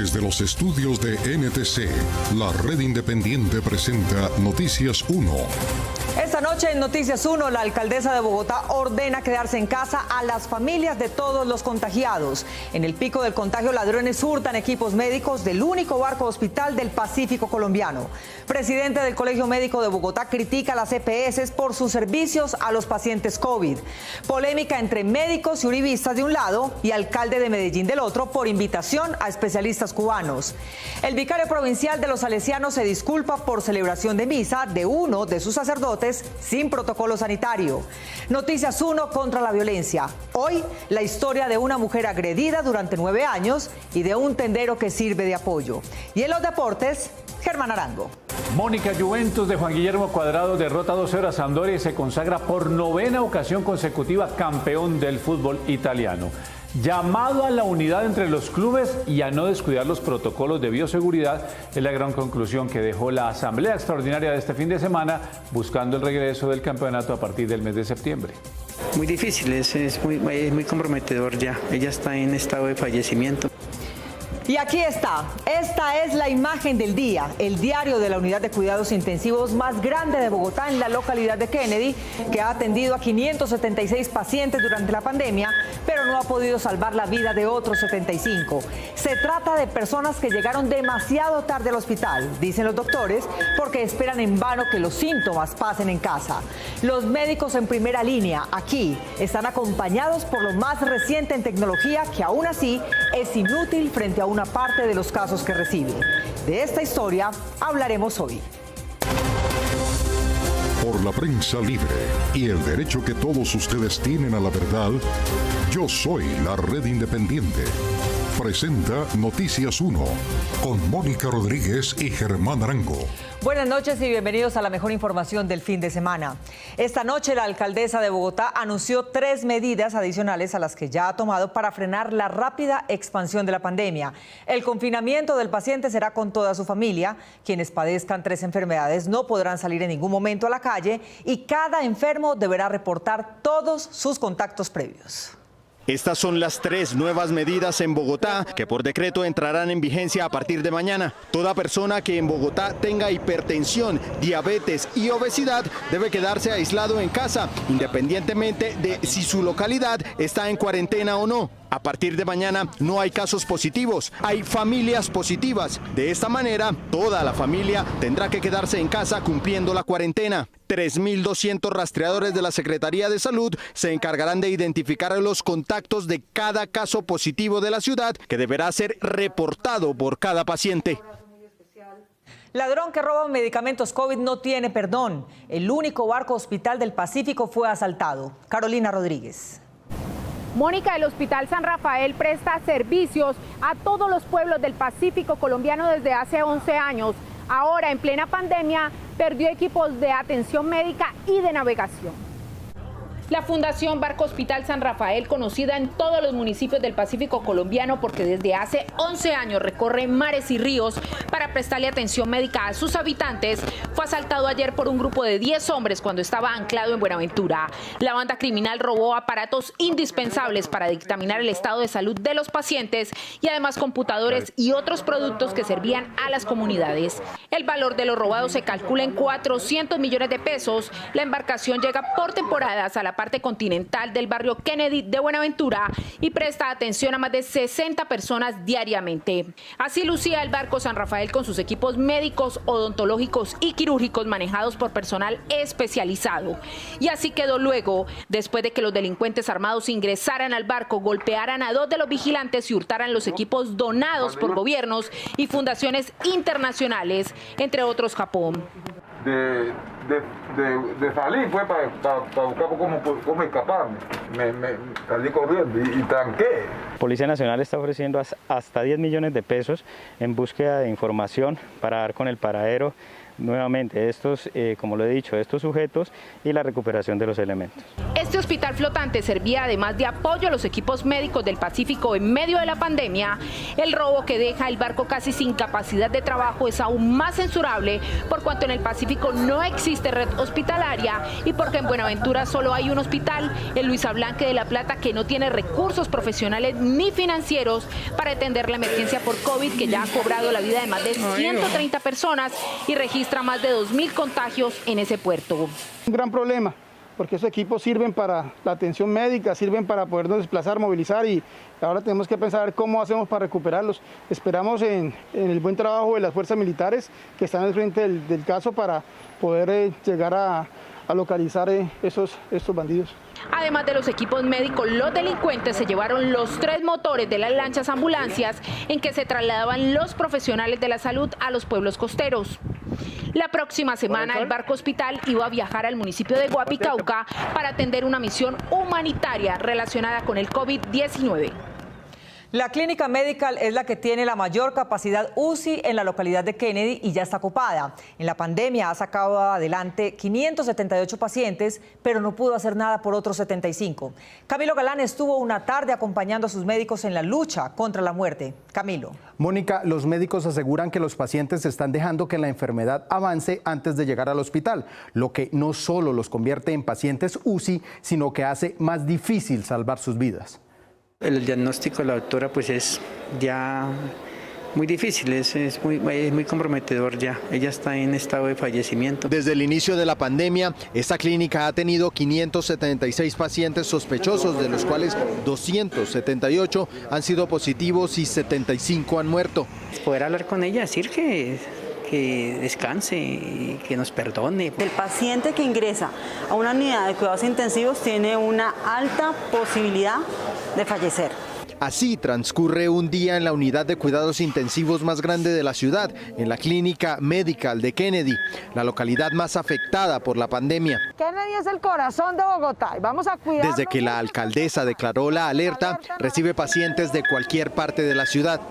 Desde los estudios de NTC, la red independiente presenta Noticias 1. Esta noche en Noticias 1, la alcaldesa de Bogotá ordena quedarse en casa a las familias de todos los contagiados. En el pico del contagio, ladrones hurtan equipos médicos del único barco hospital del Pacífico colombiano. Presidente del Colegio Médico de Bogotá critica a las EPS por sus servicios a los pacientes COVID. Polémica entre médicos y uribistas de un lado y alcalde de Medellín del otro por invitación a especialistas cubanos. El vicario provincial de los salesianos se disculpa por celebración de misa de uno de sus sacerdotes sin protocolo sanitario. Noticias 1 contra la violencia. Hoy, la historia de una mujer agredida durante 9 años y de un tendero que sirve de apoyo. Y en los deportes, Germán Arango. Mónica, Juventus de Juan Guillermo Cuadrado derrota 2-0 a Sampdoria y se consagra por 9ª ocasión consecutiva campeón del fútbol italiano. Llamado a la unidad entre los clubes y a no descuidar los protocolos de bioseguridad es la gran conclusión que dejó la asamblea extraordinaria de este fin de semana, buscando el regreso del campeonato a partir del mes de septiembre. Muy difícil, es muy comprometedor ya. Ella está en estado de fallecimiento. Y aquí está, esta es la imagen del día, el diario de la unidad de cuidados intensivos más grande de Bogotá en la localidad de Kennedy, que ha atendido a 576 pacientes durante la pandemia, pero no ha podido salvar la vida de otros 75. Se trata de personas que llegaron demasiado tarde al hospital, dicen los doctores, porque esperan en vano que los síntomas pasen en casa. Los médicos en primera línea, aquí, están acompañados por lo más reciente en tecnología, que aún así es inútil frente a una parte de los casos que recibe. De esta historia hablaremos hoy. Por la prensa libre y el derecho que todos ustedes tienen a la verdad, yo soy la red independiente. Presenta Noticias 1 con Mónica Rodríguez y Germán Arango. Buenas noches y bienvenidos a la mejor información del fin de semana. Esta noche la alcaldesa de Bogotá anunció 3 medidas adicionales a las que ya ha tomado para frenar la rápida expansión de la pandemia. El confinamiento del paciente será con toda su familia. Quienes padezcan 3 enfermedades no podrán salir en ningún momento a la calle y cada enfermo deberá reportar todos sus contactos previos. Estas son las 3 nuevas medidas en Bogotá que por decreto entrarán en vigencia a partir de mañana. Toda persona que en Bogotá tenga hipertensión, diabetes y obesidad debe quedarse aislado en casa, independientemente de si su localidad está en cuarentena o no. A partir de mañana no hay casos positivos, hay familias positivas. De esta manera, toda la familia tendrá que quedarse en casa cumpliendo la cuarentena. 3.200 rastreadores de la Secretaría de Salud se encargarán de identificar los contactos de cada caso positivo de la ciudad, que deberá ser reportado por cada paciente. Ladrón que roba medicamentos COVID no tiene perdón. El único barco hospital del Pacífico fue asaltado. Carolina Rodríguez. Mónica, el Hospital San Rafael presta servicios a todos los pueblos del Pacífico colombiano desde hace 11 años. Ahora, en plena pandemia, perdió equipos de atención médica y de navegación. La Fundación Barco Hospital San Rafael, conocida en todos los municipios del Pacífico colombiano porque desde hace 11 años recorre mares y ríos para prestarle atención médica a sus habitantes, fue asaltado ayer por un grupo de 10 hombres cuando estaba anclado en Buenaventura. La banda criminal robó aparatos indispensables para dictaminar el estado de salud de los pacientes y además computadores y otros productos que servían a las comunidades. El valor de los robados se calcula en 400 millones de pesos. La embarcación llega por temporadas a la parte continental del barrio Kennedy de Buenaventura y presta atención a más de 60 personas diariamente. Así lucía el barco San Rafael con sus equipos médicos, odontológicos y quirúrgicos manejados por personal especializado. Y así quedó luego, después de que los delincuentes armados ingresaran al barco, golpearan a 2 de los vigilantes y hurtaran los equipos donados por gobiernos y fundaciones internacionales, entre otros Japón. De salir fue para buscar cómo escaparme. Me salí corriendo y tranqué. Policía Nacional está ofreciendo hasta 10 millones de pesos en búsqueda de información para dar con el paradero nuevamente estos, como lo he dicho, estos sujetos y la recuperación de los elementos. Este hospital flotante servía además de apoyo a los equipos médicos del Pacífico en medio de la pandemia. El robo que deja el barco casi sin capacidad de trabajo es aún más censurable por cuanto en el Pacífico no existe red hospitalaria y porque en Buenaventura solo hay un hospital, el Luis Ablanque de La Plata, que no tiene recursos profesionales ni financieros para atender la emergencia por COVID, que ya ha cobrado la vida de más de 130 personas y registra más de 2.000 contagios en ese puerto. Un gran problema, porque esos equipos sirven para la atención médica, sirven para podernos desplazar, movilizar, y ahora tenemos que pensar cómo hacemos para recuperarlos. Esperamos en el buen trabajo de las fuerzas militares que están al frente del caso para poder llegar a localizar estos bandidos. Además de los equipos médicos, los delincuentes se llevaron los 3 motores de las lanchas ambulancias en que se trasladaban los profesionales de la salud a los pueblos costeros. La próxima semana el barco hospital iba a viajar al municipio de Guapicauca para atender una misión humanitaria relacionada con el COVID-19. La clínica Medical es la que tiene la mayor capacidad UCI en la localidad de Kennedy y ya está ocupada. En la pandemia ha sacado adelante 578 pacientes, pero no pudo hacer nada por otros 75. Camilo Galán estuvo una tarde acompañando a sus médicos en la lucha contra la muerte. Camilo. Mónica, los médicos aseguran que los pacientes están dejando que la enfermedad avance antes de llegar al hospital, lo que no solo los convierte en pacientes UCI, sino que hace más difícil salvar sus vidas. El diagnóstico de la doctora pues es ya muy difícil, es muy comprometedor ya. Ella está en estado de fallecimiento. Desde el inicio de la pandemia, esta clínica ha tenido 576 pacientes sospechosos, de los cuales 278 han sido positivos y 75 han muerto. Poder hablar con ella, decir que descanse y que nos perdone. El paciente que ingresa a una unidad de cuidados intensivos tiene una alta posibilidad de fallecer. Así transcurre un día en la unidad de cuidados intensivos más grande de la ciudad, en la clínica Medical de Kennedy, la localidad más afectada por la pandemia. Kennedy es el corazón de Bogotá y vamos a cuidar. Desde que la alcaldesa declaró la alerta, recibe pacientes de cualquier parte de la ciudad.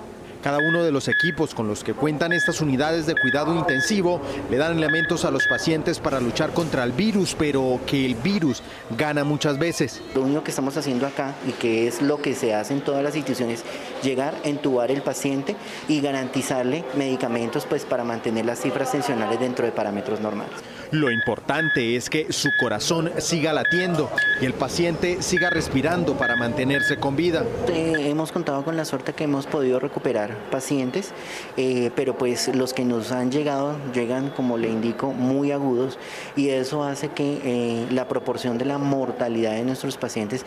Cada uno de los equipos con los que cuentan estas unidades de cuidado intensivo le dan elementos a los pacientes para luchar contra el virus, pero que el virus gana muchas veces. Lo único que estamos haciendo acá, y que es lo que se hace en todas las instituciones, llegar a entubar el paciente y garantizarle medicamentos pues, para mantener las cifras tensionales dentro de parámetros normales. Lo importante es que su corazón siga latiendo y el paciente siga respirando para mantenerse con vida. Hemos contado con la suerte que hemos podido recuperar pacientes, pero pues los que nos han llegado llegan, como le indico, muy agudos, y eso hace que la proporción de la mortalidad de nuestros pacientes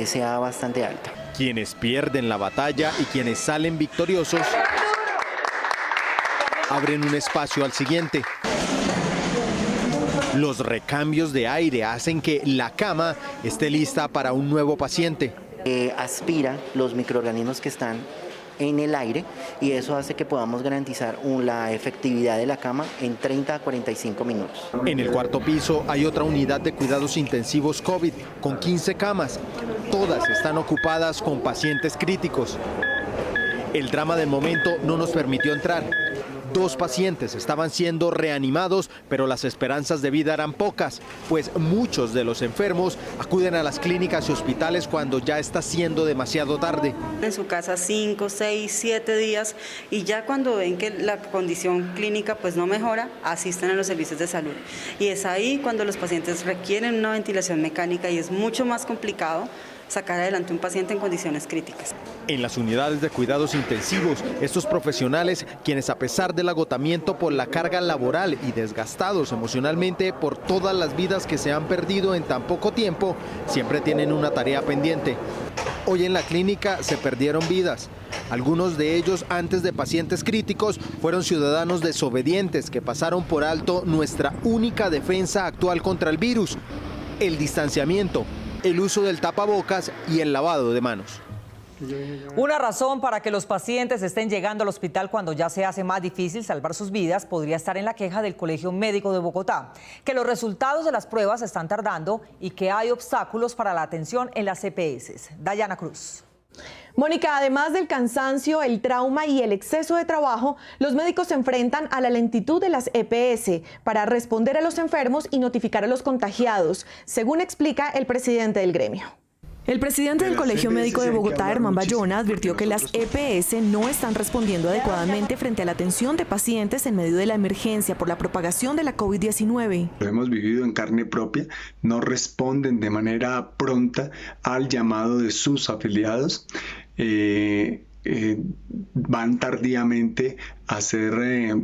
sea bastante alta. Quienes pierden la batalla y quienes salen victoriosos abren un espacio al siguiente. Los recambios de aire hacen que la cama esté lista para un nuevo paciente. Aspira los microorganismos que están en el aire y eso hace que podamos garantizar la efectividad de la cama en 30 a 45 minutos. En el cuarto piso hay otra unidad de cuidados intensivos COVID con 15 camas. Todas están ocupadas con pacientes críticos. El drama del momento no nos permitió entrar. 2 pacientes estaban siendo reanimados, pero las esperanzas de vida eran pocas, pues muchos de los enfermos acuden a las clínicas y hospitales cuando ya está siendo demasiado tarde. En su casa 5, 6, 7 días y ya cuando ven que la condición clínica pues no mejora, asisten a los servicios de salud. Y es ahí cuando los pacientes requieren una ventilación mecánica y es mucho más complicado sacar adelante un paciente en condiciones críticas. En las unidades de cuidados intensivos, estos profesionales, quienes a pesar del agotamiento por la carga laboral y desgastados emocionalmente por todas las vidas que se han perdido en tan poco tiempo, siempre tienen una tarea pendiente. Hoy en la clínica se perdieron vidas. Algunos de ellos, antes de pacientes críticos, fueron ciudadanos desobedientes que pasaron por alto nuestra única defensa actual contra el virus: el distanciamiento, el uso del tapabocas y el lavado de manos. Una razón para que los pacientes estén llegando al hospital cuando ya se hace más difícil salvar sus vidas podría estar en la queja del Colegio Médico de Bogotá, que los resultados de las pruebas están tardando y que hay obstáculos para la atención en las EPS. Dayana Cruz. Mónica, además del cansancio, el trauma y el exceso de trabajo, los médicos se enfrentan a la lentitud de las EPS para responder a los enfermos y notificar a los contagiados, según explica el presidente del gremio. El presidente del Colegio Médico de Bogotá, Herman Bayona, advirtió que las EPS no están respondiendo adecuadamente frente a la atención de pacientes en medio de la emergencia por la propagación de la COVID-19. Lo hemos vivido en carne propia, no responden de manera pronta al llamado de sus afiliados. Van tardíamente a hacer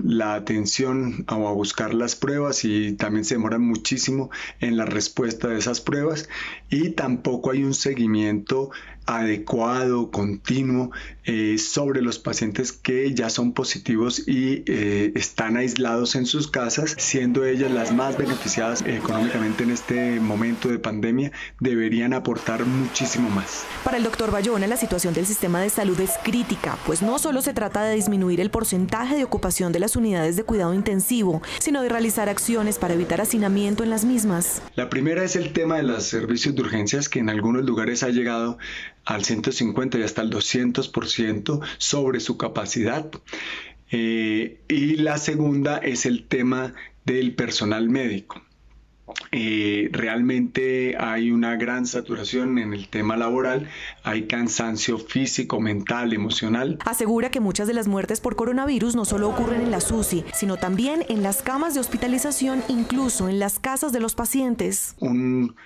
la atención o a buscar las pruebas y también se demoran muchísimo en la respuesta de esas pruebas y tampoco hay un seguimiento adecuado, continuo sobre los pacientes que ya son positivos y están aislados en sus casas, siendo ellas las más beneficiadas económicamente en este momento de pandemia, deberían aportar muchísimo más. Para el doctor Bayona, la situación del sistema de salud es crítica, pues no solo se trata de disminuir el porcentaje de ocupación de las unidades de cuidado intensivo, sino de realizar acciones para evitar hacinamiento en las mismas. La primera es el tema de los servicios de urgencias, que en algunos lugares ha llegado al 150 y hasta el 200% sobre su capacidad. Y la segunda es el tema del personal médico. Realmente hay una gran saturación en el tema laboral, hay cansancio físico, mental, emocional. Asegura que muchas de las muertes por coronavirus no solo ocurren en las UCI, sino también en las camas de hospitalización, incluso en las casas de los pacientes. Un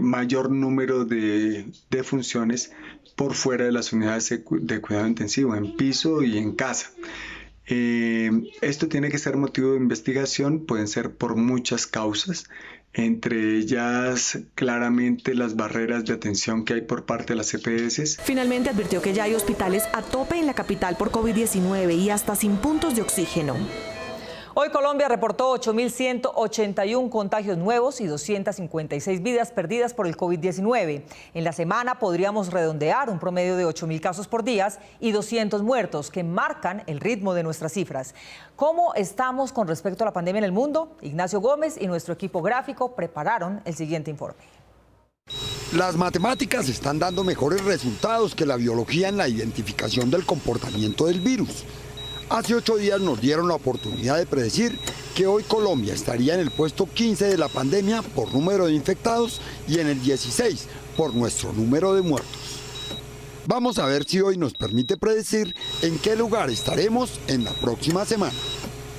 mayor número de funciones por fuera de las unidades de cuidado intensivo, en piso y en casa. Esto tiene que ser motivo de investigación, pueden ser por muchas causas, entre ellas claramente las barreras de atención que hay por parte de las EPS. Finalmente advirtió que ya hay hospitales a tope en la capital por COVID-19 y hasta sin puntos de oxígeno. Hoy Colombia reportó 8.181 contagios nuevos y 256 vidas perdidas por el COVID-19. En la semana podríamos redondear un promedio de 8.000 casos por día y 200 muertos, que marcan el ritmo de nuestras cifras. ¿Cómo estamos con respecto a la pandemia en el mundo? Ignacio Gómez y nuestro equipo gráfico prepararon el siguiente informe. Las matemáticas están dando mejores resultados que la biología en la identificación del comportamiento del virus. Hace 8 días nos dieron la oportunidad de predecir que hoy Colombia estaría en el puesto 15 de la pandemia por número de infectados y en el 16 por nuestro número de muertos. Vamos a ver si hoy nos permite predecir en qué lugar estaremos en la próxima semana.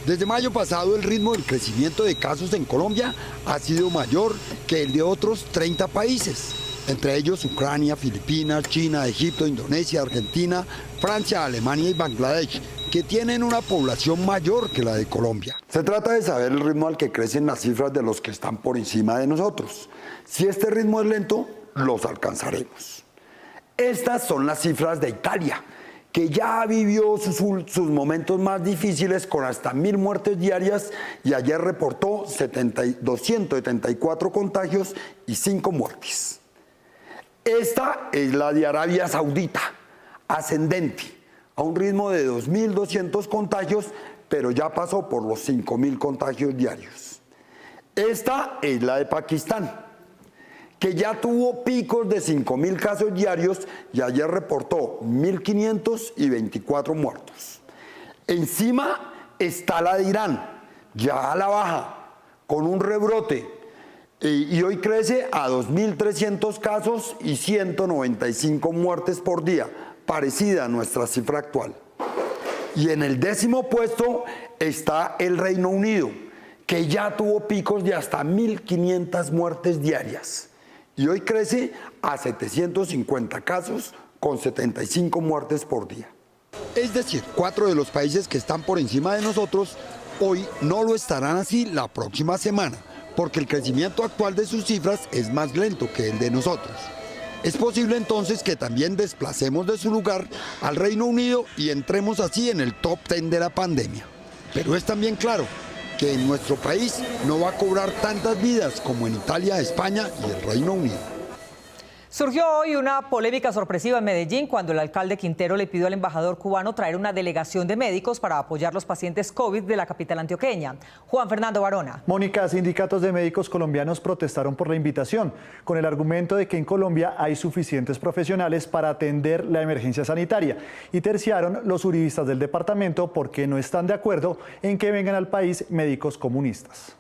Desde mayo pasado el ritmo del crecimiento de casos en Colombia ha sido mayor que el de otros 30 países, entre ellos Ucrania, Filipinas, China, Egipto, Indonesia, Argentina, Francia, Alemania y Bangladesh, que tienen una población mayor que la de Colombia. Se trata de saber el ritmo al que crecen las cifras de los que están por encima de nosotros. Si este ritmo es lento, los alcanzaremos. Estas son las cifras de Italia, que ya vivió sus momentos más difíciles con hasta 1.000 muertes diarias y ayer reportó 274 contagios y 5 muertes. Esta es la de Arabia Saudita, ascendente, a un ritmo de 2.200 contagios, pero ya pasó por los 5.000 contagios diarios. Esta es la de Pakistán, que ya tuvo picos de 5.000 casos diarios y ayer reportó 1.500 y 24 muertos. Encima está la de Irán, ya a la baja, con un rebrote, y hoy crece a 2.300 casos y 195 muertes por día, parecida a nuestra cifra actual. Y en el 10º puesto está el Reino Unido, que ya tuvo picos de hasta 1.500 muertes diarias y hoy crece a 750 casos con 75 muertes por día. Es decir, 4 de los países que están por encima de nosotros hoy no lo estarán así la próxima semana, porque el crecimiento actual de sus cifras es más lento que el de nosotros. Es posible entonces que también desplacemos de su lugar al Reino Unido y entremos así en el top 10 de la pandemia. Pero es también claro que en nuestro país no va a cobrar tantas vidas como en Italia, España y el Reino Unido. Surgió hoy una polémica sorpresiva en Medellín cuando el alcalde Quintero le pidió al embajador cubano traer una delegación de médicos para apoyar los pacientes COVID de la capital antioqueña. Juan Fernando Barona. Mónica, sindicatos de médicos colombianos protestaron por la invitación, con el argumento de que en Colombia hay suficientes profesionales para atender la emergencia sanitaria. Y terciaron los uribistas del departamento porque no están de acuerdo en que vengan al país médicos comunistas.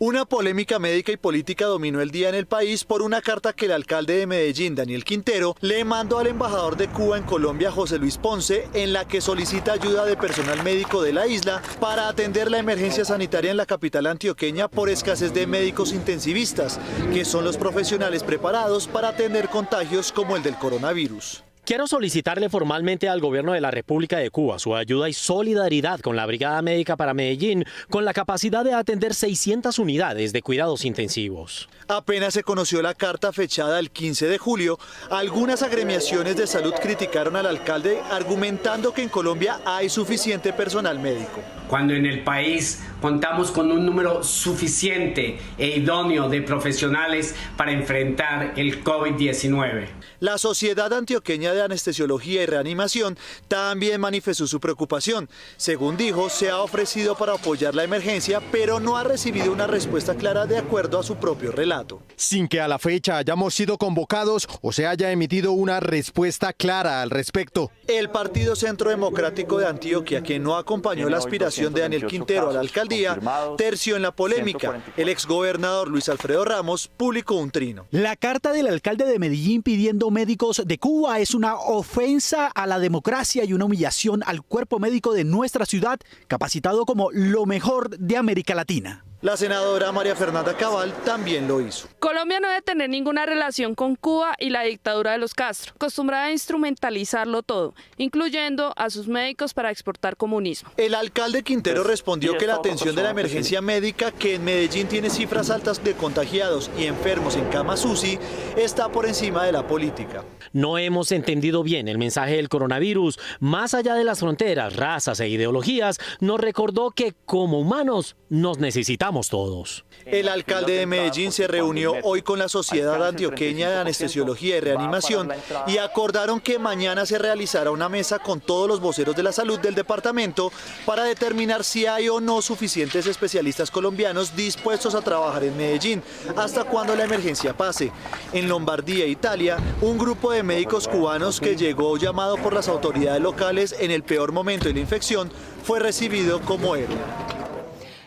Una polémica médica y política dominó el día en el país por una carta que el alcalde de Medellín, Daniel Quintero, le mandó al embajador de Cuba en Colombia, José Luis Ponce, en la que solicita ayuda de personal médico de la isla para atender la emergencia sanitaria en la capital antioqueña por escasez de médicos intensivistas, que son los profesionales preparados para atender contagios como el del coronavirus. Quiero solicitarle formalmente al gobierno de la República de Cuba su ayuda y solidaridad con la Brigada Médica para Medellín, con la capacidad de atender 600 unidades de cuidados intensivos. Apenas se conoció la carta fechada el 15 de julio, algunas agremiaciones de salud criticaron al alcalde argumentando que en Colombia hay suficiente personal médico. Cuando en el país contamos con un número suficiente e idóneo de profesionales para enfrentar el COVID-19. La Sociedad Antioqueña de Anestesiología y Reanimación también manifestó su preocupación. Según dijo, se ha ofrecido para apoyar la emergencia, pero no ha recibido una respuesta clara de acuerdo a su propio relato. Sin que a la fecha hayamos sido convocados o se haya emitido una respuesta clara al respecto. El Partido Centro Democrático de Antioquia, que no acompañó la aspiración de Daniel Quintero a la alcaldía, terció en la polémica. El exgobernador Luis Alfredo Ramos publicó un trino. La carta del alcalde de Medellín pidiendo médicos de Cuba es una ofensa a la democracia y una humillación al cuerpo médico de nuestra ciudad, capacitado como lo mejor de América Latina. La senadora María Fernanda Cabal también lo hizo. Colombia no debe tener ninguna relación con Cuba y la dictadura de los Castro, acostumbrada a instrumentalizarlo todo, incluyendo a sus médicos para exportar comunismo. El alcalde Quintero respondió que la atención de la emergencia médica, que en Medellín tiene cifras altas de contagiados y enfermos en camas UCI, está por encima de la política. No hemos entendido bien el mensaje del coronavirus. Más allá de las fronteras, razas e ideologías, nos recordó que como humanos nos necesitamos todos. El alcalde de Medellín se reunió hoy con la Sociedad Antioqueña de Anestesiología y Reanimación y acordaron que mañana se realizará una mesa con todos los voceros de la salud del departamento para determinar si hay o no suficientes especialistas colombianos dispuestos a trabajar en Medellín hasta cuando la emergencia pase. En Lombardía, Italia, un grupo de médicos cubanos que llegó llamado por las autoridades locales en el peor momento de la infección fue recibido como héroe.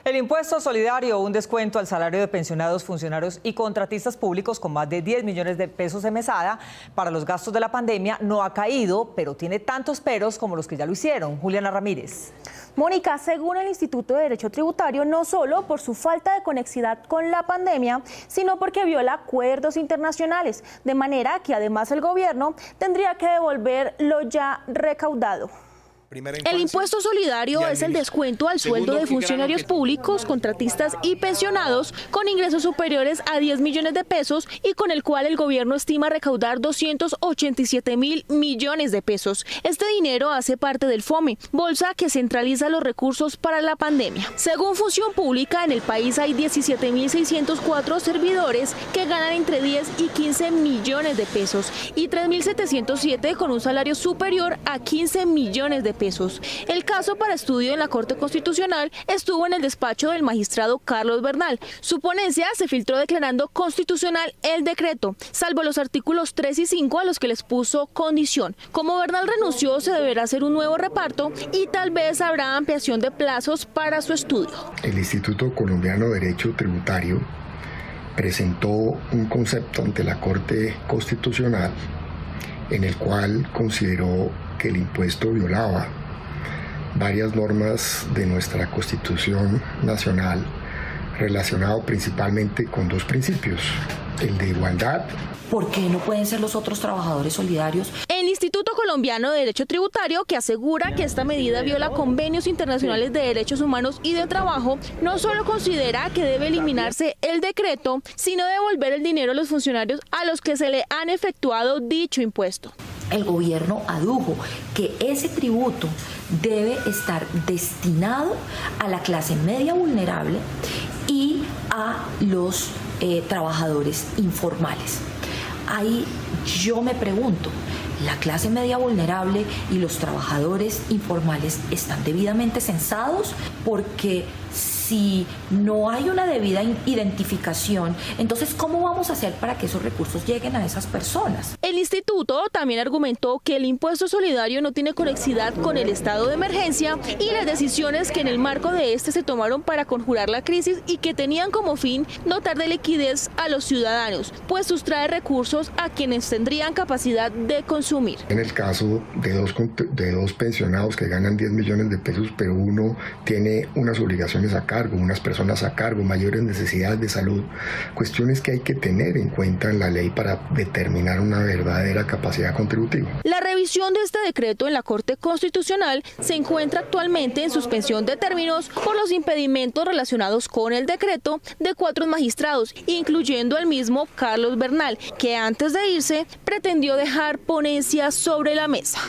El impuesto solidario, un descuento al salario de pensionados, funcionarios y contratistas públicos con más de 10 millones de pesos de mesada para los gastos de la pandemia, no ha caído, pero tiene tantos peros como los que ya lo hicieron. Juliana Ramírez. Mónica, según el Instituto de Derecho Tributario, no solo por su falta de conexidad con la pandemia, sino porque viola acuerdos internacionales, de manera que además el gobierno tendría que devolver lo ya recaudado. El impuesto solidario es el descuento al sueldo de funcionarios públicos, contratistas y pensionados con ingresos superiores a 10 millones de pesos y con el cual el gobierno estima recaudar 287.000 millones de pesos. Este dinero hace parte del FOME, bolsa que centraliza los recursos para la pandemia. Según Función Pública, en el país hay 17.604 servidores que ganan entre 10 y 15 millones de pesos y 3.707 con un salario superior a 15 millones de pesos. El caso para estudio en la Corte Constitucional estuvo en el despacho del magistrado Carlos Bernal. Su ponencia se filtró declarando constitucional el decreto, salvo los artículos 3 y 5 a los que les puso condición. Como Bernal renunció, se deberá hacer un nuevo reparto y tal vez habrá ampliación de plazos para su estudio. El Instituto Colombiano de Derecho Tributario presentó un concepto ante la Corte Constitucional en el cual consideró que el impuesto violaba varias normas de nuestra Constitución Nacional, relacionado principalmente con dos principios, el de igualdad. ¿Por qué no pueden ser los otros trabajadores solidarios? El Instituto Colombiano de Derecho Tributario, que asegura que esta medida viola convenios internacionales de derechos humanos y de trabajo, no solo considera que debe eliminarse el decreto, sino devolver el dinero a los funcionarios a los que se le han efectuado dicho impuesto. El gobierno adujo que ese tributo debe estar destinado a la clase media vulnerable y a los trabajadores informales. ahí yo me pregunto, ¿la clase media vulnerable y los trabajadores informales están debidamente censados? Porque si no hay una debida identificación, entonces ¿cómo vamos a hacer para que esos recursos lleguen a esas personas? El instituto también argumentó que el impuesto solidario no tiene conexidad con el estado de emergencia y las decisiones que en el marco de este se tomaron para conjurar la crisis y que tenían como fin dotar de liquidez a los ciudadanos, pues sustrae recursos a quienes tendrían capacidad de consumir. En el caso de dos pensionados que ganan 10 millones de pesos, pero uno tiene unas obligaciones a cargo, unas personas a cargo, mayores necesidades de salud, cuestiones que hay que tener en cuenta en la ley para determinar una verdadera capacidad contributiva. La revisión de este decreto en la Corte Constitucional se encuentra actualmente en suspensión de términos por los impedimentos relacionados con el decreto de 4 magistrados, incluyendo al mismo Carlos Bernal, que antes de irse pretendió dejar ponencias sobre la mesa.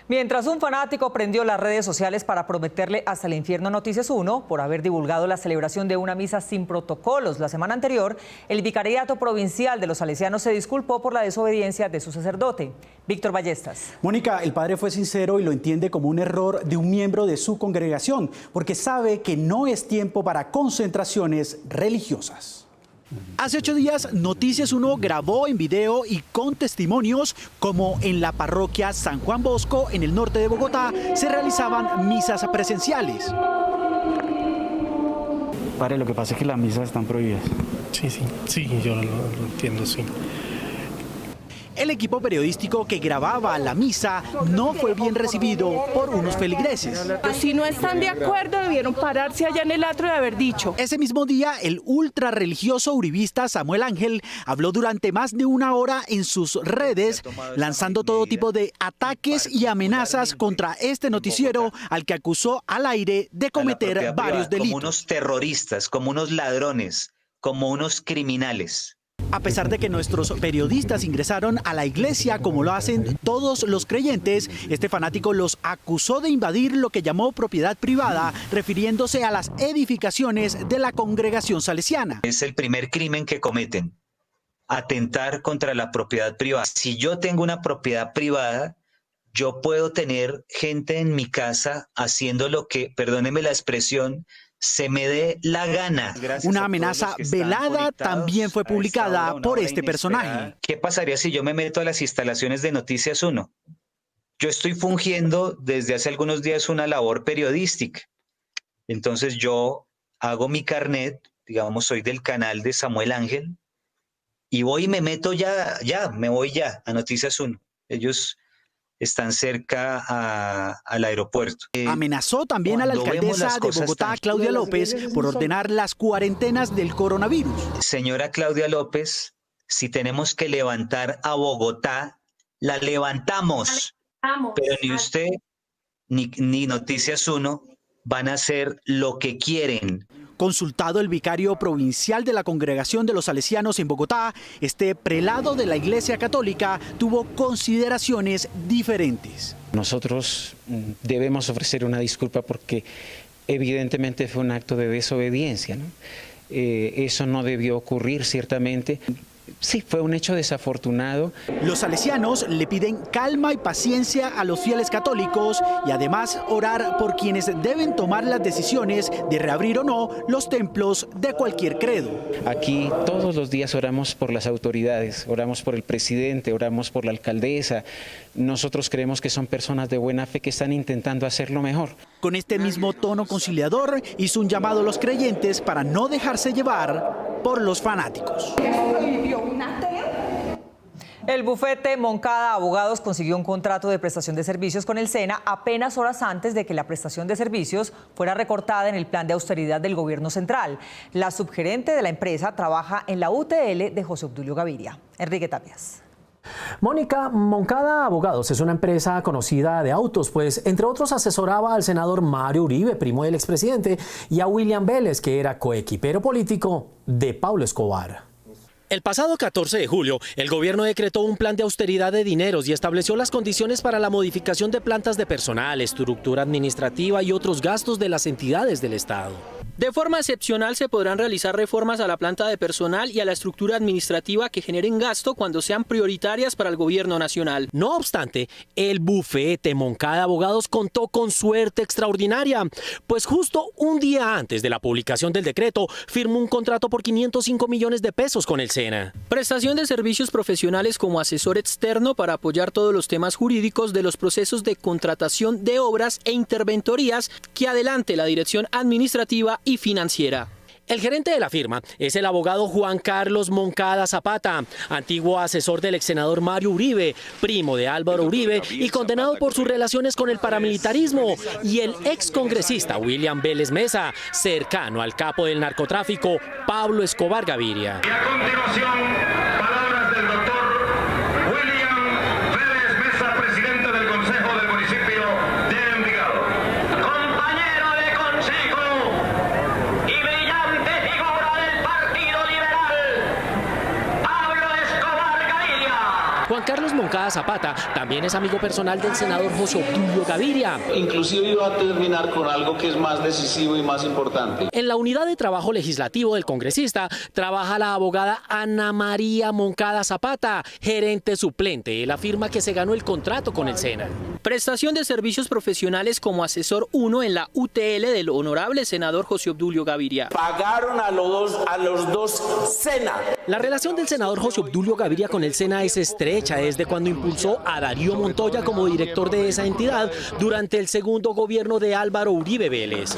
Mientras un fanático prendió las redes sociales para prometerle hasta el infierno a Noticias 1 por haber divulgado la celebración de una misa sin protocolos la semana anterior, el Vicariato Provincial de los Salesianos se disculpó por la desobediencia de su sacerdote. Víctor Ballestas. Mónica, el padre fue sincero y lo entiende como un error de un miembro de su congregación, porque sabe que no es tiempo para concentraciones religiosas. Hace 8 días, Noticias 1 grabó en video y con testimonios como en la parroquia San Juan Bosco, en el norte de Bogotá, se realizaban misas presenciales. Padre, lo que pasa es que las misas están prohibidas. Sí, yo lo entiendo, sí. El equipo periodístico que grababa la misa no fue bien recibido por unos feligreses. Si no están de acuerdo, debieron pararse allá en el atrio y haber dicho. Ese mismo día, el ultra religioso uribista Samuel Ángel habló durante más de 1 hora en sus redes, lanzando todo tipo de ataques y amenazas contra este noticiero, al que acusó al aire de cometer varios delitos. Como unos terroristas, como unos ladrones, como unos criminales. A pesar de que nuestros periodistas ingresaron a la iglesia como lo hacen todos los creyentes, este fanático los acusó de invadir lo que llamó propiedad privada, refiriéndose a las edificaciones de la congregación salesiana. Es el primer crimen que cometen, atentar contra la propiedad privada. Si yo tengo una propiedad privada, yo puedo tener gente en mi casa haciendo lo que, perdóneme la expresión, se me dé la gana. Una amenaza velada también fue publicada por este personaje. ¿Qué pasaría si yo me meto a las instalaciones de Noticias 1? Yo estoy fungiendo desde hace algunos días una labor periodística. Entonces yo hago mi carnet, digamos, soy del canal de Samuel Ángel, y voy y me meto me voy ya a Noticias 1. Ellos están cerca al aeropuerto. Amenazó también a la alcaldesa de Bogotá, Claudia López, por ordenar las cuarentenas del coronavirus. Señora Claudia López, si tenemos que levantar a Bogotá, la levantamos. Pero ni usted ni Noticias 1 van a hacer lo que quieren. Consultado el vicario provincial de la Congregación de los Salesianos en Bogotá, este prelado de la Iglesia Católica tuvo consideraciones diferentes. Nosotros debemos ofrecer una disculpa porque evidentemente fue un acto de desobediencia, ¿no? Eso no debió ocurrir, ciertamente. Sí, fue un hecho desafortunado. Los salesianos le piden calma y paciencia a los fieles católicos y además orar por quienes deben tomar las decisiones de reabrir o no los templos de cualquier credo. Aquí todos los días oramos por las autoridades, oramos por el presidente, oramos por la alcaldesa. Nosotros creemos que son personas de buena fe que están intentando hacerlo mejor. Con este mismo tono conciliador hizo un llamado a los creyentes para no dejarse llevar por los fanáticos. El bufete Moncada Abogados consiguió un contrato de prestación de servicios con el SENA apenas horas antes de que la prestación de servicios fuera recortada en el plan de austeridad del gobierno central. La subgerente de la empresa trabaja en la UTL de José Obdulio Gaviria. Enrique Tapias. Mónica, Moncada Abogados es una empresa conocida de autos, pues entre otros asesoraba al senador Mario Uribe, primo del expresidente, y a William Vélez, que era coequipero político de Pablo Escobar. El pasado 14 de julio, el gobierno decretó un plan de austeridad de dineros y estableció las condiciones para la modificación de plantas de personal, estructura administrativa y otros gastos de las entidades del Estado. De forma excepcional se podrán realizar reformas a la planta de personal y a la estructura administrativa que generen gasto cuando sean prioritarias para el gobierno nacional. No obstante, el bufete Moncada Abogados contó con suerte extraordinaria, pues justo un día antes de la publicación del decreto firmó un contrato por 505 millones de pesos con el SENA. Prestación de servicios profesionales como asesor externo para apoyar todos los temas jurídicos de los procesos de contratación de obras e interventorías que adelante la dirección administrativa y financiera. El gerente de la firma es el abogado Juan Carlos Moncada Zapata, antiguo asesor del ex senador Mario Uribe, primo de Álvaro Uribe y condenado por sus relaciones con el paramilitarismo, y el ex congresista William Vélez Mesa, cercano al capo del narcotráfico Pablo Escobar Gaviria. Y a continuación, palabras del doctor William Vélez Mesa, presidente del Consejo del Municipio de Envigado. Compañero de consejo y brillante figura del Partido Liberal, Pablo Escobar Gaviria. Juan Carlos Moncada Zapata también es amigo personal del senador José Obdulio Gaviria. Inclusive iba a terminar con algo que es más decisivo y más importante. En la unidad de trabajo legislativo del congresista trabaja la abogada Ana María Moncada Zapata, gerente suplente de la firma que se ganó el contrato con el SENA. Prestación de servicios profesionales como asesor 1 en la UTL del honorable senador José Obdulio Gaviria. Pagaron a los dos SENA. La relación del senador José Obdulio Gaviria con el SENA es estrecha desde cuando impulsó a Darío Montoya como director de esa entidad durante el segundo gobierno de Álvaro Uribe Vélez.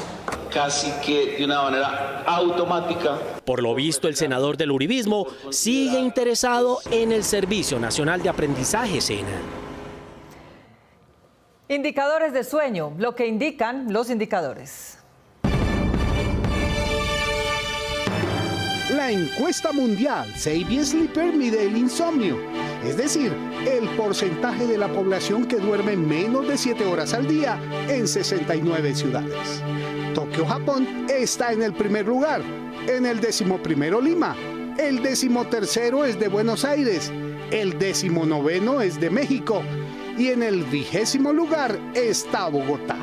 Casi que de una manera automática. Por lo visto, el senador del uribismo sigue interesado en el Servicio Nacional de Aprendizaje SENA. Indicadores de sueño, lo que indican los indicadores. La encuesta mundial Savvy Sleeper mide el insomnio, es decir, el porcentaje de la población que duerme menos de 7 horas al día en 69 ciudades. Tokio, Japón, está en el primer lugar, en el 11º Lima, el 13º es de Buenos Aires, el 19º es de México y en el 20º lugar está Bogotá.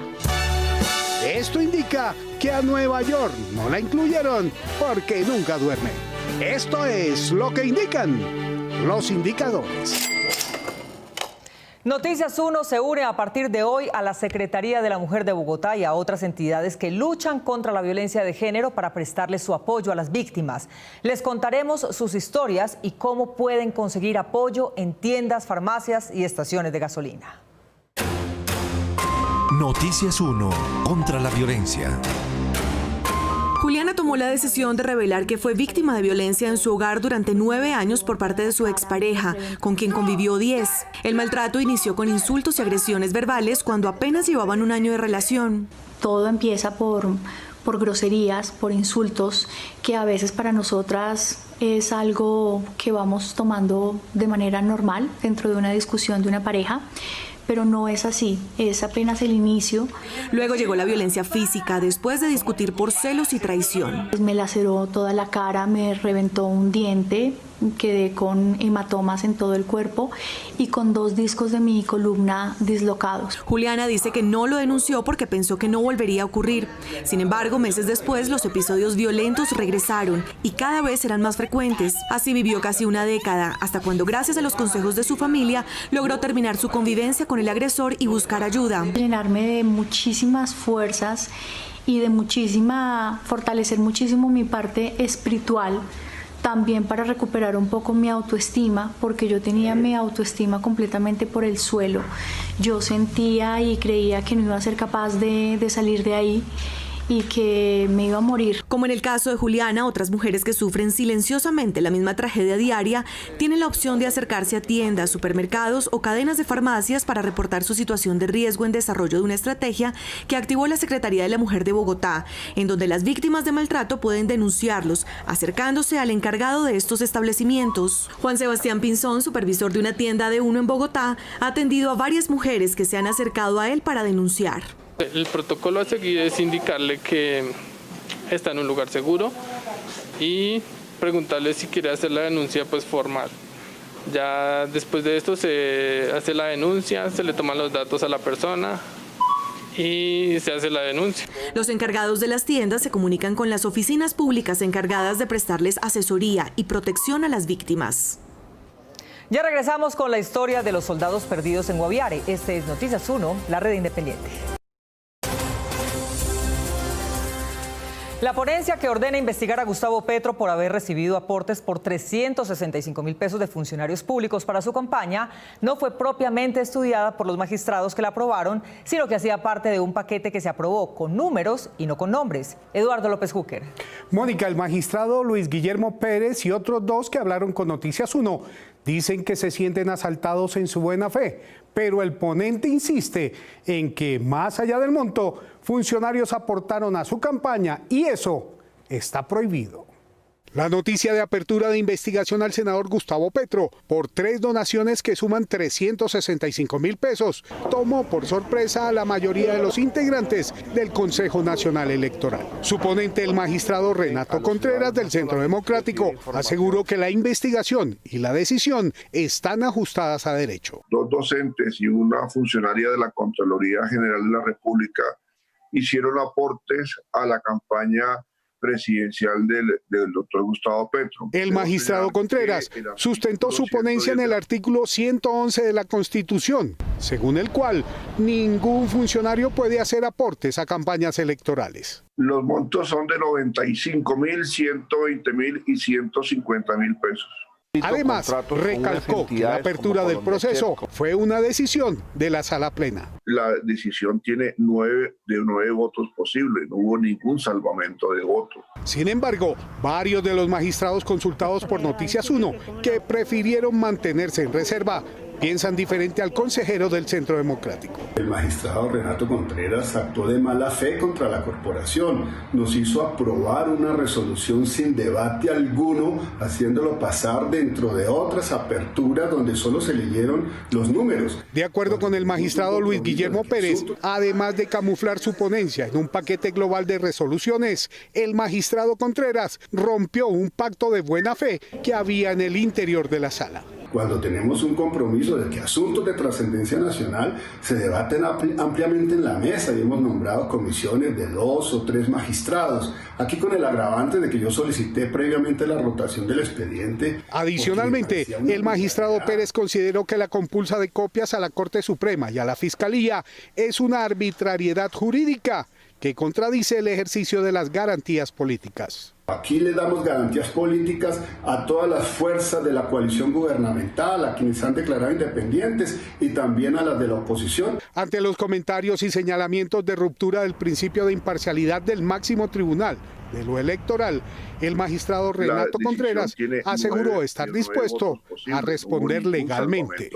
Esto indica que a Nueva York no la incluyeron porque nunca duerme. Esto es lo que indican los indicadores. Noticias 1 se une a partir de hoy a la Secretaría de la Mujer de Bogotá y a otras entidades que luchan contra la violencia de género para prestarles su apoyo a las víctimas. Les contaremos sus historias y cómo pueden conseguir apoyo en tiendas, farmacias y estaciones de gasolina. Noticias 1 contra la violencia. Juliana tomó la decisión de revelar que fue víctima de violencia en su hogar durante 9 años por parte de su expareja, con quien convivió 10. El maltrato inició con insultos y agresiones verbales cuando apenas llevaban 1 año de relación. Todo empieza por groserías, por insultos, que a veces para nosotras es algo que vamos tomando de manera normal dentro de una discusión de una pareja. Pero no es así, es apenas el inicio. Luego llegó la violencia física, después de discutir por celos y traición. Me laceró toda la cara, me reventó un diente, quedé con hematomas en todo el cuerpo y con 2 discos de mi columna dislocados. Juliana dice que no lo denunció porque pensó que no volvería a ocurrir. Sin embargo, meses después, los episodios violentos regresaron y cada vez eran más frecuentes. Así vivió casi 1 década, hasta cuando, gracias a los consejos de su familia, logró terminar su convivencia con el agresor y buscar ayuda. Llenarme de muchísimas fuerzas y de fortalecer muchísimo mi parte espiritual, también para recuperar un poco mi autoestima, porque yo tenía mi autoestima completamente por el suelo. Yo sentía y creía que no iba a ser capaz de salir de ahí y que me iba a morir. Como en el caso de Juliana, otras mujeres que sufren silenciosamente la misma tragedia diaria tienen la opción de acercarse a tiendas, supermercados o cadenas de farmacias para reportar su situación de riesgo en desarrollo de una estrategia que activó la Secretaría de la Mujer de Bogotá, en donde las víctimas de maltrato pueden denunciarlos, acercándose al encargado de estos establecimientos. Juan Sebastián Pinzón, supervisor de una tienda de Uno en Bogotá, ha atendido a varias mujeres que se han acercado a él para denunciar. El protocolo a seguir es indicarle que está en un lugar seguro y preguntarle si quiere hacer la denuncia pues formal. Ya después de esto se hace la denuncia, se le toman los datos a la persona y se hace la denuncia. Los encargados de las tiendas se comunican con las oficinas públicas encargadas de prestarles asesoría y protección a las víctimas. Ya regresamos con la historia de los soldados perdidos en Guaviare. Este es Noticias 1, la red independiente. La ponencia que ordena investigar a Gustavo Petro por haber recibido aportes por 365.000 pesos de funcionarios públicos para su campaña no fue propiamente estudiada por los magistrados que la aprobaron, sino que hacía parte de un paquete que se aprobó con números y no con nombres. Eduardo López Júquer. Mónica, el magistrado Luis Guillermo Pérez y otros dos que hablaron con Noticias 1 dicen que se sienten asaltados en su buena fe, pero el ponente insiste en que más allá del monto, funcionarios aportaron a su campaña y eso está prohibido. La noticia de apertura de investigación al senador Gustavo Petro por 3 donaciones que suman 365.000 pesos tomó por sorpresa a la mayoría de los integrantes del Consejo Nacional Electoral. Su ponente, el magistrado Renato Contreras del Centro Democrático, aseguró que la investigación y la decisión están ajustadas a derecho. 2 docentes y una funcionaria de la Contraloría General de la República hicieron aportes a la campaña presidencial del doctor Gustavo Petro. El magistrado Contreras sustentó su ponencia en el artículo 111 de la Constitución, según el cual ningún funcionario puede hacer aportes a campañas electorales. Los montos son de 95.000, 120.000 y 150.000 pesos. Además, recalcó que la apertura del proceso fue una decisión de la sala plena. La decisión tiene 9 votos posibles, no hubo ningún salvamento de votos. Sin embargo, varios de los magistrados consultados por Noticias 1, que prefirieron mantenerse en reserva, piensan diferente al consejero del Centro Democrático. El magistrado Renato Contreras actuó de mala fe contra la corporación. Nos hizo aprobar una resolución sin debate alguno, haciéndolo pasar dentro de otras aperturas donde solo se leyeron los números. De acuerdo con el magistrado Luis Guillermo Pérez, además de camuflar su ponencia en un paquete global de resoluciones, el magistrado Contreras rompió un pacto de buena fe que había en el interior de la sala. Cuando tenemos un compromiso de que asuntos de trascendencia nacional se debaten ampliamente en la mesa y hemos nombrado comisiones de 2 o 3 magistrados, aquí con el agravante de que yo solicité previamente la rotación del expediente. Adicionalmente, el magistrado Pérez consideró que la compulsa de copias a la Corte Suprema y a la Fiscalía es una arbitrariedad jurídica que contradice el ejercicio de las garantías políticas. Aquí le damos garantías políticas a todas las fuerzas de la coalición gubernamental, a quienes han declarado independientes y también a las de la oposición. Ante los comentarios y señalamientos de ruptura del principio de imparcialidad del máximo tribunal de lo electoral, el magistrado Renato Contreras aseguró estar dispuesto a responder legalmente.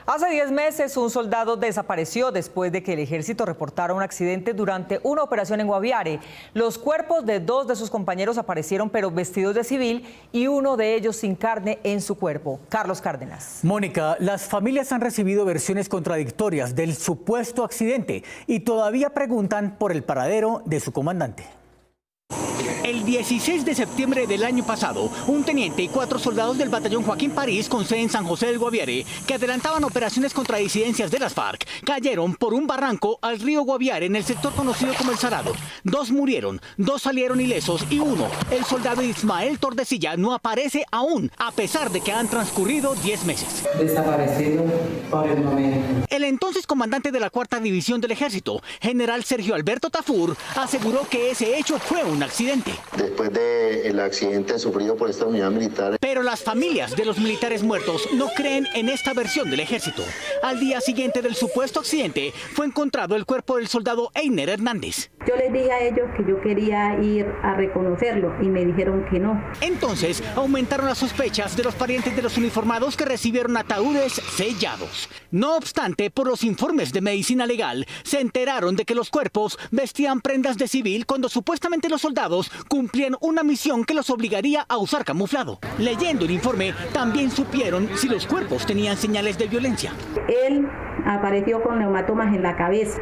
Hace 10 meses un soldado desapareció después de que el ejército reportara un accidente durante una operación en Guaviare. Los cuerpos de 2 de sus compañeros aparecieron pero vestidos de civil y uno de ellos sin carne en su cuerpo. Carlos Cárdenas. Mónica, las familias han recibido versiones contradictorias del supuesto accidente y todavía preguntan por el paradero de su comandante. El 16 de septiembre del año pasado, un teniente y 4 soldados del batallón Joaquín París, con sede en San José del Guaviare, que adelantaban operaciones contra disidencias de las FARC, cayeron por un barranco al río Guaviare en el sector conocido como El Sarado. 2 murieron, 2 salieron ilesos y 1, el soldado Ismael Tordesilla, no aparece aún, a pesar de que han transcurrido 10 meses. Desaparecido por el momento. El entonces comandante de la 4ª División del Ejército, general Sergio Alberto Tafur, aseguró que ese hecho fue un accidente. Después del accidente sufrido por esta unidad militar. Pero las familias de los militares muertos no creen en esta versión del ejército. Al día siguiente del supuesto accidente fue encontrado el cuerpo del soldado Einer Hernández. Yo les dije a ellos que yo quería ir a reconocerlo y me dijeron que no. Entonces aumentaron las sospechas de los parientes de los uniformados que recibieron ataúdes sellados. No obstante, por los informes de medicina legal, se enteraron de que los cuerpos vestían prendas de civil cuando supuestamente los soldados cumplían una misión que los obligaría a usar camuflado. Leyendo el informe, también supieron si los cuerpos tenían señales de violencia. Él apareció con hematoma en la cabeza,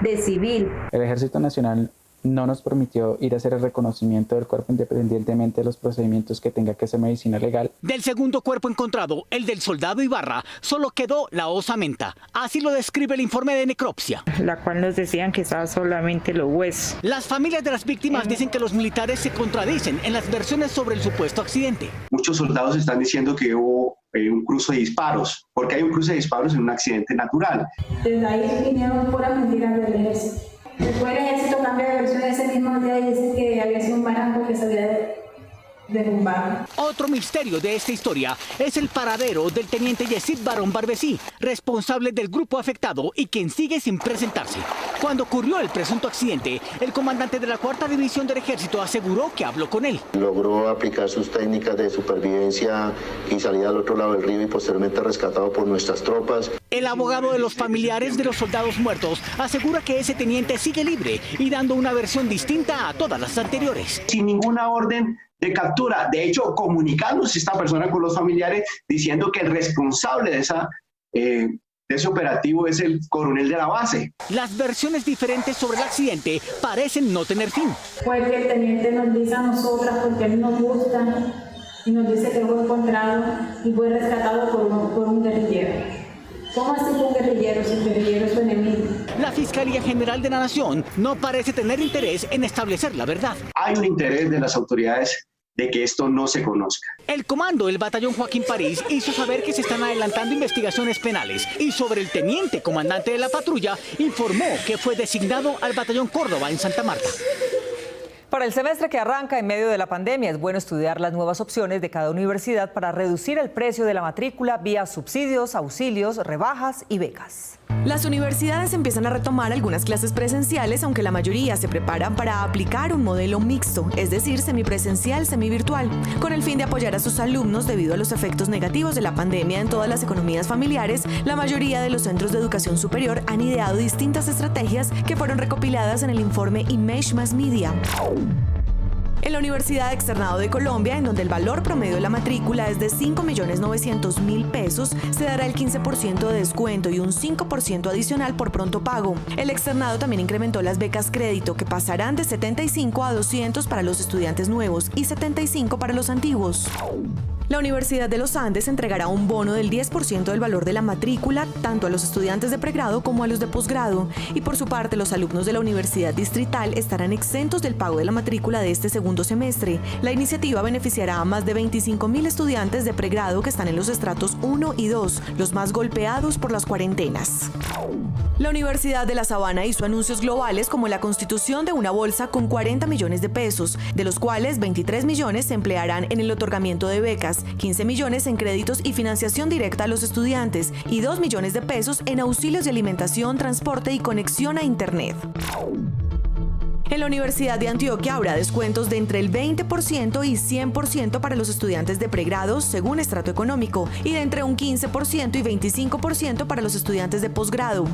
de civil. El Ejército Nacional no nos permitió ir a hacer el reconocimiento del cuerpo independientemente de los procedimientos que tenga que hacer medicina legal. Del segundo cuerpo encontrado, el del soldado Ibarra, solo quedó la osamenta. Así lo describe el informe de necropsia. La cual nos decían que estaba solamente los huesos. Las familias de las víctimas dicen que los militares se contradicen en las versiones sobre el supuesto accidente. Muchos soldados están diciendo que hubo un cruce de disparos, porque hay un cruce de disparos en un accidente natural. Desde ahí vinieron puras mentiras del ejército. Después el ejército cambia de versión ese mismo día y dice que había sido un barranco que se había derrumbado. Otro misterio de esta historia es el paradero del teniente Yesid Barón Barbesí, responsable del grupo afectado y quien sigue sin presentarse. Cuando ocurrió el presunto accidente, el comandante de la 4ª División del Ejército aseguró que habló con él. Logró aplicar sus técnicas de supervivencia y salir al otro lado del río y posteriormente rescatado por nuestras tropas. El abogado de los familiares de los soldados muertos asegura que ese teniente sigue libre y dando una versión distinta a todas las anteriores. Sin ninguna orden de captura, de hecho comunicándose esta persona con los familiares diciendo que el responsable de ese operativo es el coronel de la base. Las versiones diferentes sobre el accidente parecen no tener fin. Fue que el teniente nos dice a nosotras porque él nos gusta y nos dice que fue encontrado y fue rescatado por un guerrillero. ¿Cómo así un guerrillero si el guerrillero es su enemigo? La Fiscalía General de la Nación no parece tener interés en establecer la verdad. Hay un interés de las autoridades de que esto no se conozca. El comando del batallón Joaquín París hizo saber que se están adelantando investigaciones penales y sobre el teniente comandante de la patrulla informó que fue designado al batallón Córdoba en Santa Marta. Para el semestre que arranca en medio de la pandemia, es bueno estudiar las nuevas opciones de cada universidad para reducir el precio de la matrícula vía subsidios, auxilios, rebajas y becas. Las universidades empiezan a retomar algunas clases presenciales, aunque la mayoría se preparan para aplicar un modelo mixto, es decir, semipresencial, semivirtual, con el fin de apoyar a sus alumnos debido a los efectos negativos de la pandemia en todas las economías familiares. La mayoría de los centros de educación superior han ideado distintas estrategias que fueron recopiladas en el informe Image Mass Media. En la Universidad Externado de Colombia, en donde el valor promedio de la matrícula es de 5.900.000 pesos, se dará el 15% de descuento y un 5% adicional por pronto pago. El externado también incrementó las becas crédito, que pasarán de 75 a 200 para los estudiantes nuevos y 75 para los antiguos. La Universidad de los Andes entregará un bono del 10% del valor de la matrícula tanto a los estudiantes de pregrado como a los de posgrado. Y por su parte, los alumnos de la Universidad Distrital estarán exentos del pago de la matrícula de este segundo semestre. La iniciativa beneficiará a más de 25.000 estudiantes de pregrado que están en los estratos 1 y 2, los más golpeados por las cuarentenas. La Universidad de La Sabana hizo anuncios globales como la constitución de una bolsa con 40 millones de pesos, de los cuales 23 millones se emplearán en el otorgamiento de becas, 15 millones en créditos y financiación directa a los estudiantes y 2 millones de pesos en auxilios de alimentación, transporte y conexión a Internet. En la Universidad de Antioquia habrá descuentos de entre el 20% y 100% para los estudiantes de pregrado según estrato económico y de entre un 15% y 25% para los estudiantes de posgrado.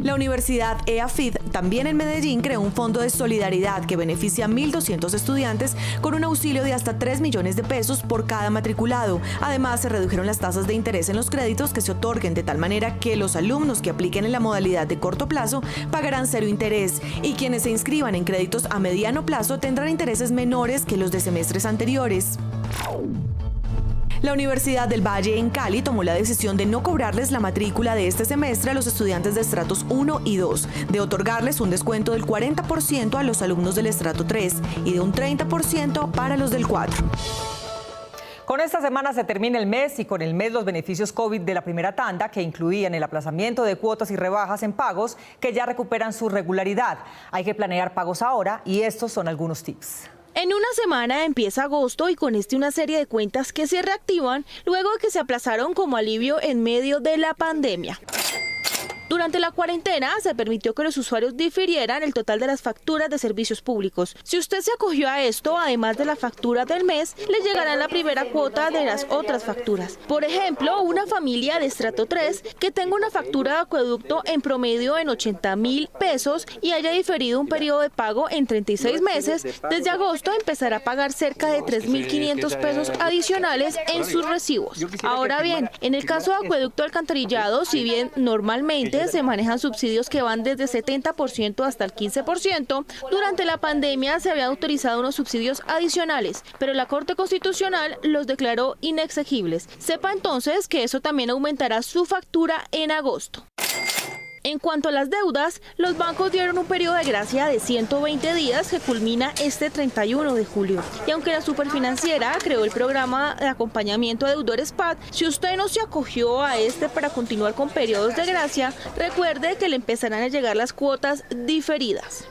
La Universidad EAFID, también en Medellín, creó un fondo de solidaridad que beneficia a 1.200 estudiantes con un auxilio de hasta 3 millones de pesos por cada matriculado. Además, se redujeron las tasas de interés en los créditos que se otorguen de tal manera que los alumnos que apliquen en la modalidad de corto plazo pagarán 0 interés y quienes se inscriban en créditos a mediano plazo tendrán intereses menores que los de semestres anteriores. La Universidad del Valle en Cali tomó la decisión de no cobrarles la matrícula de este semestre a los estudiantes de estratos 1 y 2, de otorgarles un descuento del 40% a los alumnos del estrato 3 y de un 30% para los del 4. Con esta semana se termina el mes y con el mes los beneficios COVID de la primera tanda, que incluían el aplazamiento de cuotas y rebajas en pagos, que ya recuperan su regularidad. Hay que planear pagos ahora y estos son algunos tips. En una semana empieza agosto y con una serie de cuentas que se reactivan luego de que se aplazaron como alivio en medio de la pandemia. Durante la cuarentena se permitió que los usuarios difirieran el total de las facturas de servicios públicos. Si usted se acogió a esto, además de la factura del mes, le llegará la primera cuota de las otras facturas. Por ejemplo, una familia de estrato 3 que tenga una factura de acueducto en promedio en 80.000 pesos y haya diferido un periodo de pago en 36 meses, desde agosto empezará a pagar cerca de 3.500 pesos adicionales en sus recibos. Ahora bien, en el caso de acueducto alcantarillado, si bien normalmente Actualmente se manejan subsidios que van desde 70% hasta el 15%. Durante la pandemia se habían autorizado unos subsidios adicionales, pero la Corte Constitucional los declaró inexegibles. Sepa entonces que eso también aumentará su factura en agosto. En cuanto a las deudas, los bancos dieron un periodo de gracia de 120 días que culmina este 31 de julio. Y aunque la Superfinanciera creó el programa de acompañamiento a deudores PAD, si usted no se acogió a este para continuar con periodos de gracia, recuerde que le empezarán a llegar las cuotas diferidas.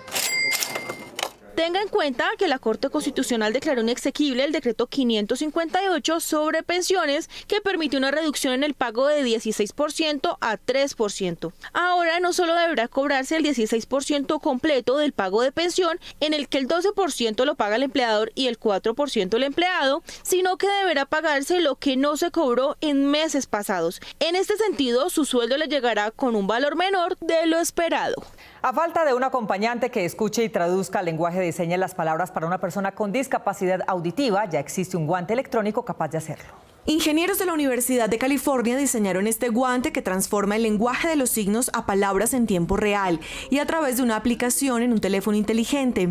Tenga en cuenta que la Corte Constitucional declaró inexequible el decreto 558 sobre pensiones que permite una reducción en el pago de 16% a 3%. Ahora no solo deberá cobrarse el 16% completo del pago de pensión, en el que el 12% lo paga el empleador y el 4% el empleado, sino que deberá pagarse lo que no se cobró en meses pasados. En este sentido, su sueldo le llegará con un valor menor de lo esperado. A falta de un acompañante que escuche y traduzca al lenguaje de señas las palabras para una persona con discapacidad auditiva, ya existe un guante electrónico capaz de hacerlo. Ingenieros de la Universidad de California diseñaron este guante que transforma el lenguaje de los signos a palabras en tiempo real y a través de una aplicación en un teléfono inteligente.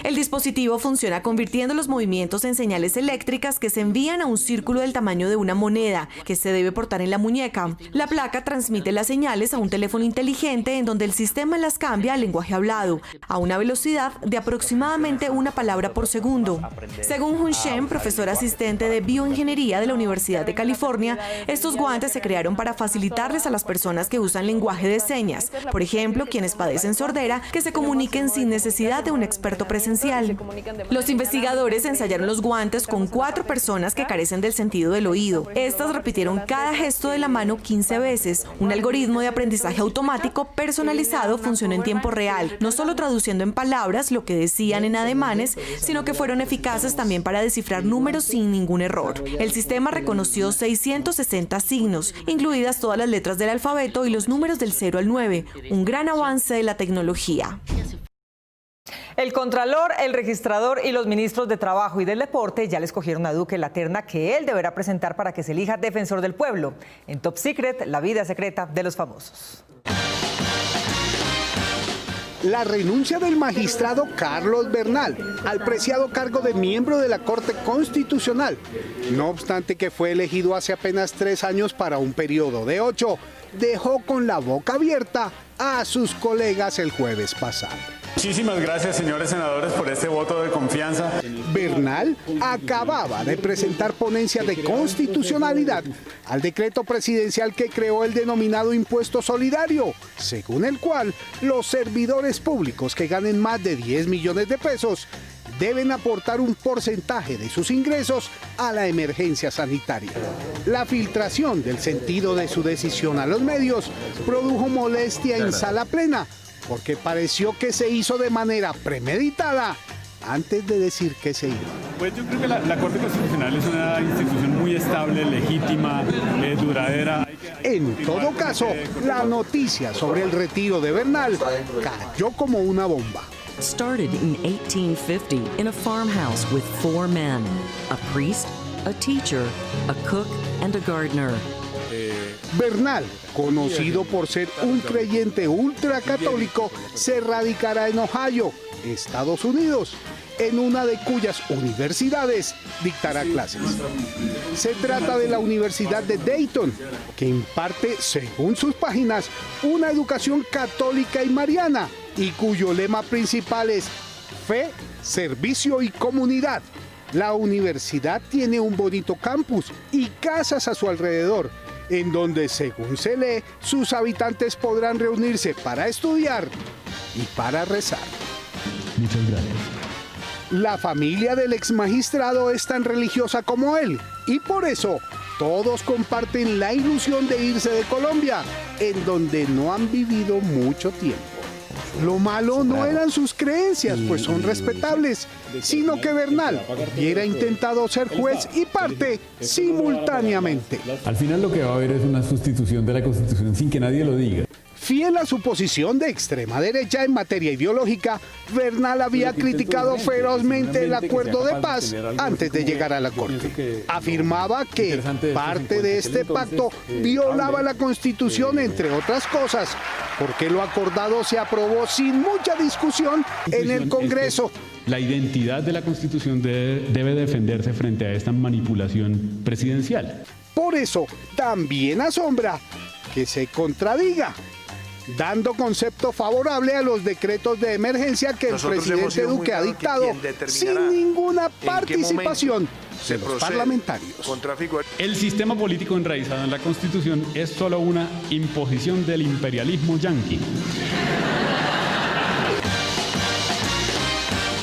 El dispositivo funciona convirtiendo los movimientos en señales eléctricas que se envían a un círculo del tamaño de una moneda que se debe portar en la muñeca. La placa transmite las señales a un teléfono inteligente en donde el sistema las cambia al lenguaje hablado, a una velocidad de aproximadamente una palabra por segundo. Según Hun Shen, profesor asistente de bioingeniería de la Universidad de California, estos guantes se crearon para facilitarles a las personas que usan lenguaje de señas, por ejemplo, quienes padecen sordera, que se comuniquen sin necesidad de un experto presencial. Los investigadores ensayaron los guantes con 4 personas que carecen del sentido del oído. Estas repitieron cada gesto de la mano 15 veces. Un algoritmo de aprendizaje automático personalizado funcionó en tiempo real, no solo traduciendo en palabras lo que decían en ademanes, sino que fueron eficaces también para descifrar números sin ningún error. El sistema reconoció 660 signos, incluidas todas las letras del alfabeto y los números del 0 al 9, un gran avance de la tecnología. El Contralor, el Registrador y los ministros de Trabajo y del Deporte ya le escogieron a Duque la terna que él deberá presentar para que se elija defensor del pueblo. En Top Secret, la vida secreta de los famosos. La renuncia del magistrado Carlos Bernal al preciado cargo de miembro de la Corte Constitucional, no obstante que fue elegido hace apenas 3 años para un periodo de 8, dejó con la boca abierta a sus colegas el jueves pasado. Muchísimas gracias, señores senadores, por este voto de confianza. Bernal acababa de presentar ponencia de constitucionalidad al decreto presidencial que creó el denominado impuesto solidario, según el cual los servidores públicos que ganen más de 10 millones de pesos deben aportar un porcentaje de sus ingresos a la emergencia sanitaria. La filtración del sentido de su decisión a los medios produjo molestia en sala plena, porque pareció que se hizo de manera premeditada antes de decir que se iba. Pues yo creo que la Corte Constitucional es una institución muy estable, legítima, duradera. En todo caso, la noticia sobre el retiro de Bernal cayó como una bomba. Started in 1850 in a farmhouse with 4 men, a priest, a teacher, a cook and a gardener. Bernal, conocido por ser un creyente ultracatólico, se radicará en Ohio, Estados Unidos, en una de cuyas universidades dictará clases. Se trata de la Universidad de Dayton, que imparte, según sus páginas, una educación católica y mariana, y cuyo lema principal es fe, servicio y comunidad. La universidad tiene un bonito campus y casas a su alrededor, en donde, según se lee, sus habitantes podrán reunirse para estudiar y para rezar. Muchas gracias. La familia del ex magistrado es tan religiosa como él, y por eso todos comparten la ilusión de irse de Colombia, en donde no han vivido mucho tiempo. Lo malo no eran sus creencias, pues son respetables, sino que Bernal hubiera intentado ser juez y parte simultáneamente. Al final lo que va a haber es una sustitución de la Constitución sin que nadie lo diga. Fiel a su posición de extrema derecha en materia ideológica, Bernal había criticado ferozmente el acuerdo de paz antes de llegar a la Corte. Afirmaba que parte de este pacto violaba la Constitución, entre otras cosas, porque lo acordado se aprobó sin mucha discusión en el Congreso. La identidad de la Constitución debe defenderse frente a esta manipulación presidencial. Por eso, también asombra que se contradiga, dando concepto favorable a los decretos de emergencia que el presidente Duque ha dictado sin ninguna participación de los parlamentarios. El sistema político enraizado en la Constitución es solo una imposición del imperialismo yanqui.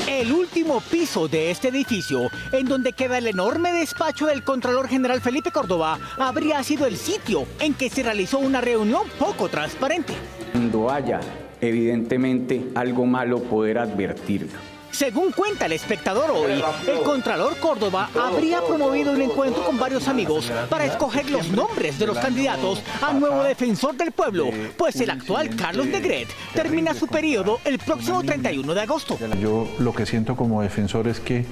El último piso de este edificio, en donde queda el enorme despacho del Contralor General Felipe Córdoba, habría sido el sitio en que se realizó una reunión poco transparente. Cuando haya, evidentemente, algo malo, poder advertirlo. Según cuenta El Espectador hoy, el Contralor Córdoba habría promovido un encuentro con varios amigos para escoger los nombres de los candidatos al nuevo defensor del pueblo, pues el actual Carlos Negret termina su periodo el próximo 31 de agosto. Yo lo que siento como defensor es que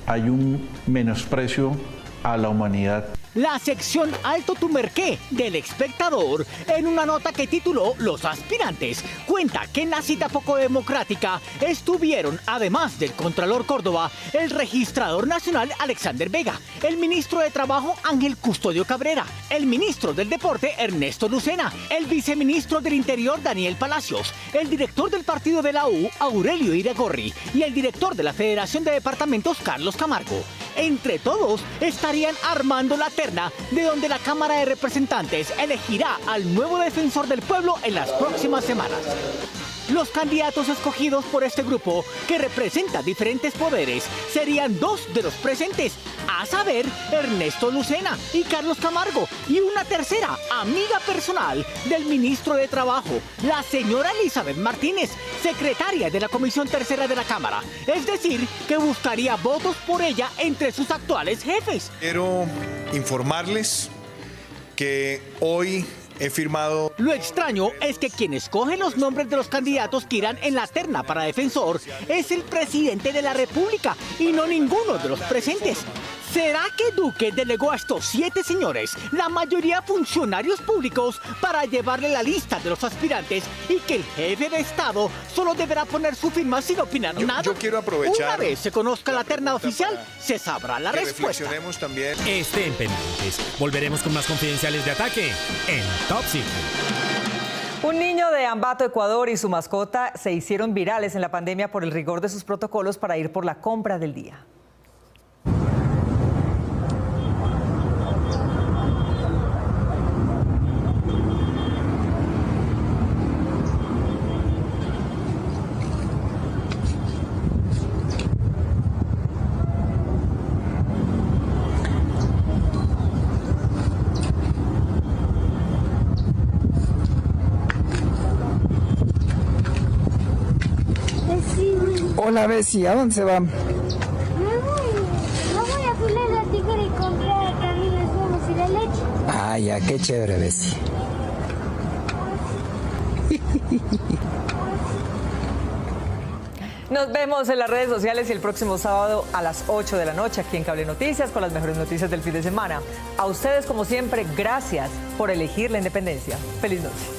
hay un menosprecio a la humanidad. La sección Alto Tumerqué del Espectador, en una nota que tituló Los aspirantes, cuenta que en la cita poco democrática estuvieron, además del Contralor Córdoba, el Registrador Nacional Alexander Vega, el Ministro de Trabajo Ángel Custodio Cabrera, el Ministro del Deporte Ernesto Lucena, el Viceministro del Interior Daniel Palacios, el Director del Partido de la U Aurelio Iragorri y el Director de la Federación de Departamentos Carlos Camargo. Entre todos estarían armando la terna de donde la Cámara de Representantes elegirá al nuevo defensor del pueblo en las próximas semanas. Los candidatos escogidos por este grupo, que representa diferentes poderes, serían dos de los presentes, a saber, Ernesto Lucena y Carlos Camargo, y una tercera, amiga personal del ministro de Trabajo, la señora Elizabeth Martínez, secretaria de la Comisión Tercera de la Cámara. Es decir, que buscaría votos por ella entre sus actuales jefes. Quiero informarles que hoy he firmado. Lo extraño es que quien escoge los nombres de los candidatos que irán en la terna para defensor es el presidente de la República y no ninguno de los presentes. ¿Será que Duque delegó a estos 7 señores, la mayoría funcionarios públicos, para llevarle la lista de los aspirantes y que el jefe de Estado solo deberá poner su firma sin opinar nada? Yo quiero aprovechar. Una vez se conozca la terna oficial, se sabrá la respuesta. Reflexionemos también. Estén pendientes. Volveremos con más confidenciales de Ataque en Top Secret. Un niño de Ambato, Ecuador, y su mascota se hicieron virales en la pandemia por el rigor de sus protocolos para ir por la compra del día. Hola, Bessie, ¿a dónde se va? No voy a Filet La Tigre y comprar también los huevos y la leche. Ah, ya, qué chévere, Bessie. Nos vemos en las redes sociales y el próximo sábado a las 8 de la noche aquí en Cable Noticias con las mejores noticias del fin de semana. A ustedes, como siempre, gracias por elegir la independencia. Feliz noche.